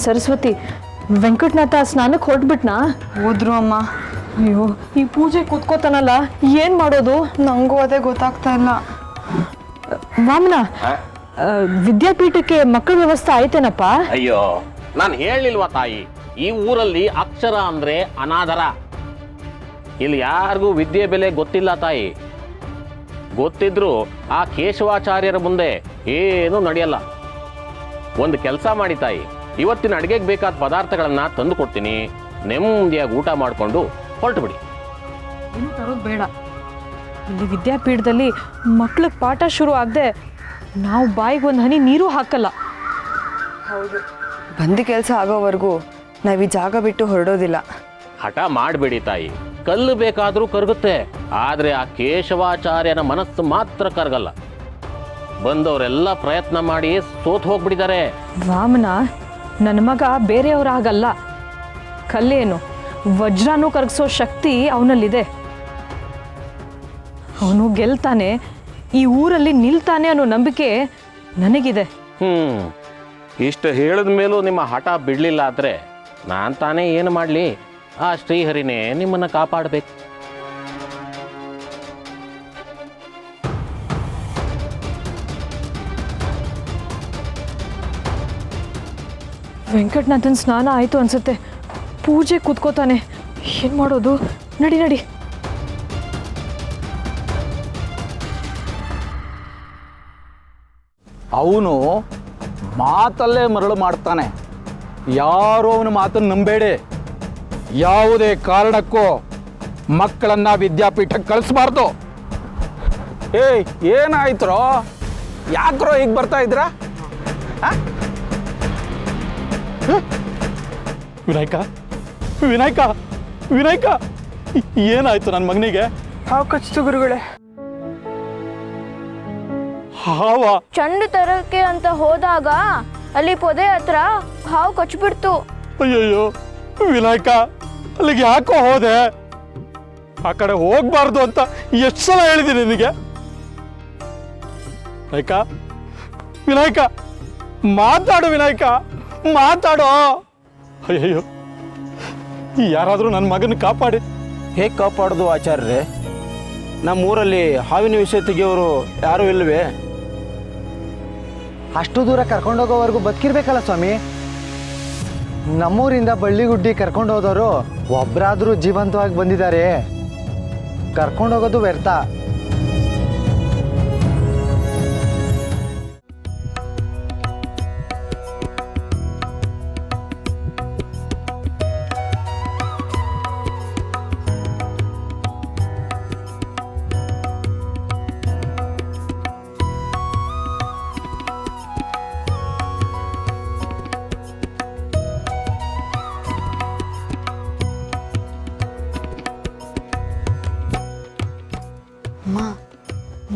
ಸರಸ್ವತಿ, ವೆಂಕಟನಾಥ ಸ್ನಾನಕ್ಕೆ ಹೊರಟ್ಬಿಟ್ನಾ? ಹೋದ್ರು ಅಮ್ಮ. ಅಯ್ಯೋ, ಈ ಪೂಜೆ ಕೂತ್ಕೋತಾನಲ್ಲ, ಏನು ಮಾಡೋದು? ನಂಗೂ ಅದೇ ಗೊತ್ತಾಗ್ತಾ ಇಲ್ಲ. ವಾಮನ, ವಿದ್ಯಾಪೀಠಕ್ಕೆ ಮಕ್ಕಳ ವ್ಯವಸ್ಥೆ ಆಯ್ತೇನಪ್ಪ? ಅಯ್ಯೋ, ನಾನು ಹೇಳಿಲ್ವಾ ತಾಯಿ, ಈ ಊರಲ್ಲಿ ಅಕ್ಷರ ಅಂದ್ರೆ ಅನಾದರ. ಇಲ್ಲಿ ಯಾರಿಗೂ ವಿದ್ಯೆ ಬೆಲೆ ಗೊತ್ತಿಲ್ಲ ತಾಯಿ. ಗೊತ್ತಿದ್ರು ಆ ಕೇಶವಾಚಾರ್ಯರ ಮುಂದೆ ಏನೂ ನಡೆಯಲ್ಲ. ಒಂದು ಕೆಲಸ ಮಾಡಿ ತಾಯಿ, ಇವತ್ತಿನ ಅಡುಗೆಗೆ ಬೇಕಾದ ಪದಾರ್ಥಗಳನ್ನ ತಂದು ಕೊಡ್ತೀನಿ, ನೆಮ್ಮದಿಯಾಗಿ ಊಟ ಮಾಡಿಕೊಂಡು ಹೊರಟು ಬಿಡಿ. ಏನು ತರೋದು ಬೇಡ. ಇಲ್ಲಿ ವಿದ್ಯಾಪೀಠದಲ್ಲಿ ಮಕ್ಳಿಗೆ ಪಾಠ ಶುರು ಆಗದೆ ನಾವು ಬಾಯಿಗೆ ಒಂದು ಹನಿ ನೀರು ಹಾಕಲ್ಲ. ಹೌದು, ಬಂದು ಕೆಲಸ ಆಗೋವರೆಗೂ ನಾವು ಈ ಜಾಗ ಬಿಟ್ಟು ಹೊರಡೋದಿಲ್ಲ. ಹಠ ಮಾಡಬೇಡಿ ತಾಯಿ, ಕಲ್ಲು ಬೇಕಾದರೂ ಕರಗುತ್ತೆ, ಆದರೆ ಆ ಕೇಶವಾಚಾರ್ಯನ ಮನಸ್ಸು ಮಾತ್ರ ಕರಗಲ್ಲ. ಬಂದವರೆಲ್ಲ ಪ್ರಯತ್ನ ಮಾಡಿ ಸೋತು ಹೋಗ್ಬಿಟ್ಟಿದ್ದಾರೆ. ವಾಮನ, ನನ್ನ ಮಗ ಬೇರೆಯವರಾಗಲ್ಲ. ಕಲ್ಲೇನು, ವಜ್ರನೂ ಕರಗಿಸೋ ಶಕ್ತಿ ಅವನಲ್ಲಿದೆ. ಅವನು ಗೆಲ್ತಾನೆ, ಈ ಊರಲ್ಲಿ ನಿಲ್ತಾನೆ ಅನ್ನೋ ನಂಬಿಕೆ ನನಗಿದೆ. ಇಷ್ಟು ಹೇಳಿದ ಮೇಲೂ ನಿಮ್ಮ ಹಠ ಬಿಡಲಿಲ್ಲ ಆದರೆ ನಾನು ತಾನೇ ಏನು ಮಾಡಲಿ? ಆ ಶ್ರೀಹರಿನೇ ನಿಮ್ಮನ್ನು ಕಾಪಾಡಬೇಕು. ವೆಂಕಟನಾಥನ್ ಸ್ನಾನ ಆಯಿತು ಅನ್ಸುತ್ತೆ, ಪೂಜೆ ಕೂತ್ಕೋತಾನೆ. ಏನು ಮಾಡೋದು? ನಡಿ ನಡಿ. ಅವನು ಮಾತಲ್ಲೇ ಮರಳು ಮಾಡ್ತಾನೆ. ಯಾರೂ ಅವನ ಮಾತನ್ನು ನಂಬೇಡಿ. ಯಾವುದೇ ಕಾರಣಕ್ಕೂ ಮಕ್ಕಳನ್ನ ವಿದ್ಯಾಪೀಠಕ್ಕೆ ಕಳಿಸ್ಬಾರ್ದು. ಏನಾಯ್ತರೋ? ಯಾಕ್ರೋ ಈಗ ಬರ್ತಾ ಇದ್ರಾ? ವಿನಾಯಕ, ವಿನಾಯಕ, ವಿನಾಯಕ, ಏನಾಯ್ತು ನನ್ನ ಮಗನಿಗೆ? ಹಾವು ಕಚ್ಚಿತು ಗುರುಗಳೇ. ಹಾವ? ಚಂಡು ತರಕ್ಕೆ ಅಂತ ಹೋದಾಗ ಅಲ್ಲಿ ಪೊದೆ ಹತ್ರ ಹಾವು ಕಚ್ಬಿಡ್ತು. ಅಯ್ಯಯ್ಯೋ ವಿನಾಯಕ, ಅಲ್ಲಿಗೆ ಯಾಕೋ ಹೋದೆ? ಆ ಕಡೆ ಹೋಗ್ಬಾರ್ದು ಅಂತ ಎಷ್ಟು ಸಲ ಹೇಳಿದ್ದೀನಿ ನಿನಗೆ? ವಿನಾಯಕ, ವಿನಾಯಕ, ಮಾತಾಡು ವಿನಾಯಕ, ಮಾತಾಡೋ. ಅಯ್ಯಯ್ಯೋ, ಯಾರಾದರೂ ನನ್ನ ಮಗನ ಕಾಪಾಡಿ. ಹೇಗೆ ಕಾಪಾಡೋದು ಆಚಾರ್ಯರೇ? ನಮ್ಮೂರಲ್ಲಿ ಹಾವಿನ ವಿಷಯ ತೆಗೆಯೋರು ಯಾರೂ ಇಲ್ಲವೇ? ಅಷ್ಟು ದೂರ ಕರ್ಕೊಂಡೋಗೋವರೆಗೂ ಬದುಕಿರ್ಬೇಕಲ್ಲ ಸ್ವಾಮಿ. ನಮ್ಮೂರಿಂದ ಬಳ್ಳಿಗುಡ್ಡಿ ಕರ್ಕೊಂಡು ಹೋದವರು ಒಬ್ಬರಾದರೂ ಜೀವಂತವಾಗಿ ಬಂದಿದ್ದಾರೆ. ಕರ್ಕೊಂಡೋಗೋದು ವ್ಯರ್ಥ. ಅಮ್ಮ,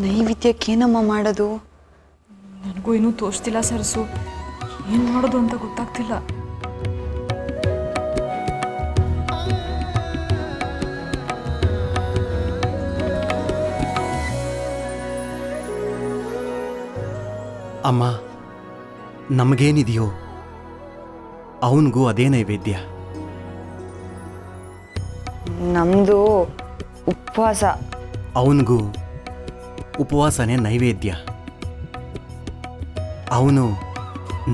ನೈವೇದ್ಯಕ್ಕೇನಮ್ಮ ಮಾಡೋದು? ನನಗೂ ಏನೂ ತೋರಿಸ್ತಿಲ್ಲ ಸರಸು, ಏನು ಮಾಡೋದು ಅಂತ ಗೊತ್ತಾಗ್ತಿಲ್ಲ. ಅಮ್ಮ, ನಮಗೇನಿದೆಯೋ ಅವನಿಗೂ ಅದೇ ನೈವೇದ್ಯ. ನಮ್ಮದು ಉಪವಾಸ. ಅವನಿಗೂ ಉಪವಾಸನೇ ನೈವೇದ್ಯ. ಅವನು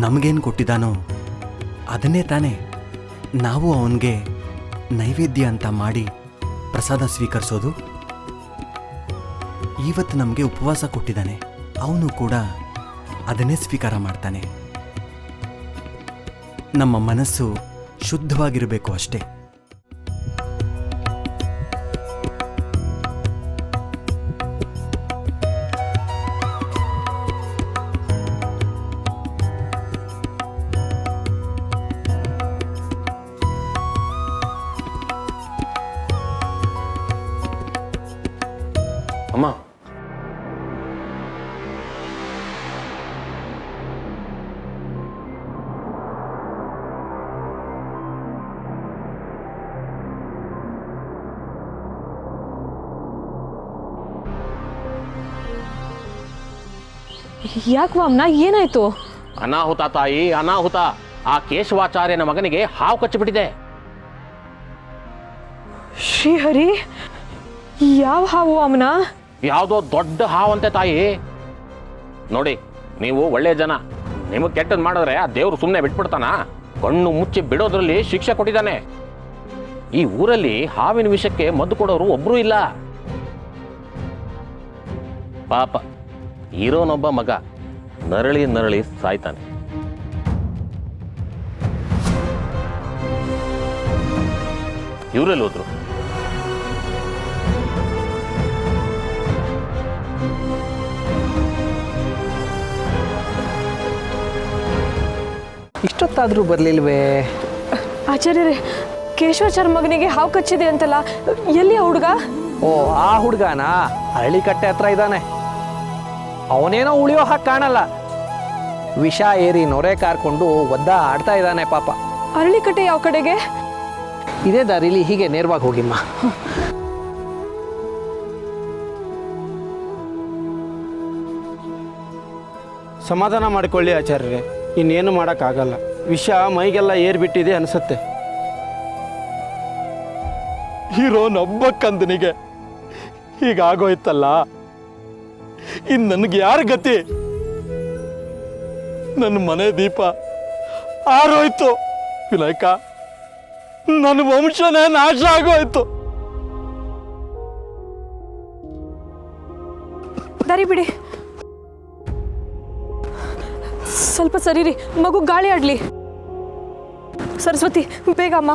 ನಮಗೇನು ಕೊಟ್ಟಿದ್ದಾನೋ ಅದನ್ನೇ ತಾನೇ ನಾವು ಅವನಿಗೆ ನೈವೇದ್ಯ ಅಂತ ಮಾಡಿ ಪ್ರಸಾದ ಸ್ವೀಕರಿಸೋದು. ಇವತ್ತು ನಮಗೆ ಉಪವಾಸ ಕೊಟ್ಟಿದ್ದಾನೆ, ಅವನು ಕೂಡ ಅದನ್ನೇ ಸ್ವೀಕಾರ ಮಾಡ್ತಾನೆ. ನಮ್ಮ ಮನಸ್ಸು ಶುದ್ಧವಾಗಿರಬೇಕು ಅಷ್ಟೇ. ಅಮ್ಮ, ಯಾಕೆ ವಾಮನ, ಏನಾಯ್ತು? ಅನಾಹುತ ತಾಯಿ, ಅನಾಹುತ. ಆ ಕೇಶವಾಚಾರ್ಯನ ಮಗನಿಗೆ ಹಾವು ಕಚ್ಚಿಬಿಟ್ಟಿದೆ. ಶ್ರೀಹರಿ, ಯಾವ ಹಾವು ಅಮ್ಮನ? ಯಾವುದೋ ದೊಡ್ಡ ಹಾವಂತೆ ತಾಯಿ. ನೋಡಿ, ನೀವು ಒಳ್ಳೆ ಜನ, ನಿಮಗೆ ಕೆಟ್ಟದ್ದು ಮಾಡಿದ್ರೆ ಆ ದೇವ್ರು ಸುಮ್ಮನೆ ಬಿಟ್ಬಿಡ್ತಾನ? ಕಣ್ಣು ಮುಚ್ಚಿ ಬಿಡೋದ್ರಲ್ಲಿ ಶಿಕ್ಷೆ ಕೊಟ್ಟಿದ್ದಾನೆ. ಈ ಊರಲ್ಲಿ ಹಾವಿನ ವಿಷಕ್ಕೆ ಮದ್ದು ಕೊಡೋರು ಒಬ್ರೂ ಇಲ್ಲ. ಪಾಪ ಇರೋನೊಬ್ಬ ಮಗ ನರಳಿ ನರಳಿ ಸಾಯ್ತಾನೆ. ಇವರೆಲ್ಲಿ ಹೋದ್ರು? ಇಷ್ಟೊತ್ತಾದರೂ ಬರಲಿಲ್ವೇ? ಆಚಾರ್ಯರೇ, ಕೇಶವಾಚಾರ್ಯ ಮಗನಿಗೆ ಹಾವು ಕಚ್ಚಿದೆ ಅಂತಲ್ಲ, ಎಲ್ಲಿ ಆ ಹುಡುಗ? ಓ, ಆ ಹುಡುಗನಾ? ಹಳ್ಳಿಕಟ್ಟೆ ಹತ್ರ ಇದ್ದಾನೆ. ಅವನೇನೋ ಉಳಿಯೋ ಹಾಗೆ ಕಾಣಲ್ಲ. ವಿಷ ಏರಿ ನೊರೆ ಕಾರ್ಕೊಂಡು ಒದ್ದ ಆಡ್ತಾ ಇದ್ದಾನೆ ಪಾಪ. ಅರಳಿಕಟ್ಟೆ ಯಾವ ಕಡೆಗೆ? ಇದೇ ದಾರಿಲಿ ಹೀಗೆ ನೇರವಾಗಿ ಹೋಗಿಮ್ಮ. ಸಮಾಧಾನ ಮಾಡಿಕೊಳ್ಳಿ ಆಚಾರ್ಯರೇ, ಇನ್ನೇನು ಮಾಡೋಕ್ಕಾಗಲ್ಲ. ವಿಷ ಮೈಗೆಲ್ಲ ಏರ್ಬಿಟ್ಟಿದೆ ಅನಿಸುತ್ತೆ. ಇರೋನೊಬ್ಬ ಕಂದನಿಗೆ ಹೀಗಾಗೋಯ್ತಲ್ಲ, ಇನ್ನು ನನಗೆ ಯಾರ ಗತಿ? ನನ್ನ ಮನೆ ದೀಪ ಆರೋಯ್ತು ವಿನಾಯಕ, ನನ್ನ ವಂಶನೇ ನಾಶ ಆಗೋಯ್ತು. ದಾರಿ ಬಿಡಿ, ಸ್ವಲ್ಪ ಸರಿರಿ, ಮಗು ಗಾಳಿ ಆಡ್ಲಿ. ಸರಸ್ವತಿ, ಬೇಗ ಅಮ್ಮ.